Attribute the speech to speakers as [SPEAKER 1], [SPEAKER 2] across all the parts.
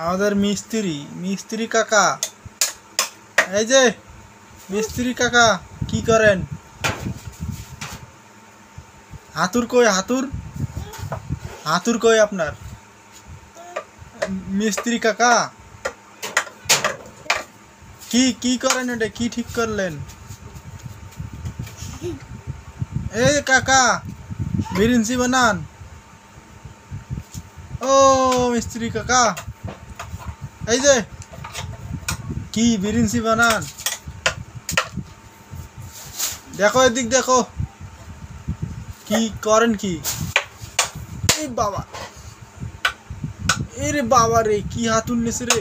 [SPEAKER 1] আমাদের মিস্ত্রি মিস্ত্রি কাকা, এই যে মিস্ত্রি কাকা কি করেন? হাতুর কই? হাতুর হাতুর কই আপনার? মিস্ত্রি কাকা কি কি করেন? এটা কি ঠিক করলেন? এই কাকা বিরিঞ্চি বানান। ও মিস্ত্রি কাকা, এই যে কি বিরিঞ্চি বানান? দেখো এদিক দেখো কি করেন কি? এই বাবা, এরে বাবা রে, কি হাতুর নেছে রে!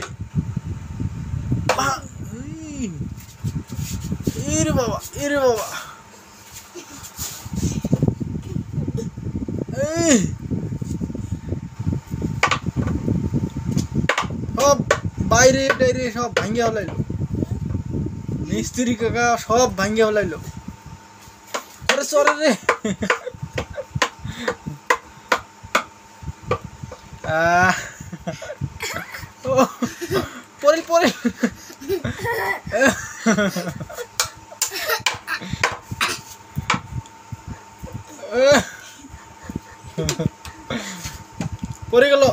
[SPEAKER 1] এরে বাবা, এরে বাবা, এই সব বাইরে টাইরে সব ভাঙ্গে হলাইলো। মিস্ত্রি কাকা সব ভাঙ্গে হলাইলো। আরে সরে রে! পরে পরে পরে গেল।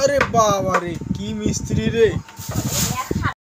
[SPEAKER 1] আরে বাবা রে, কি মিস্ত্রি রে!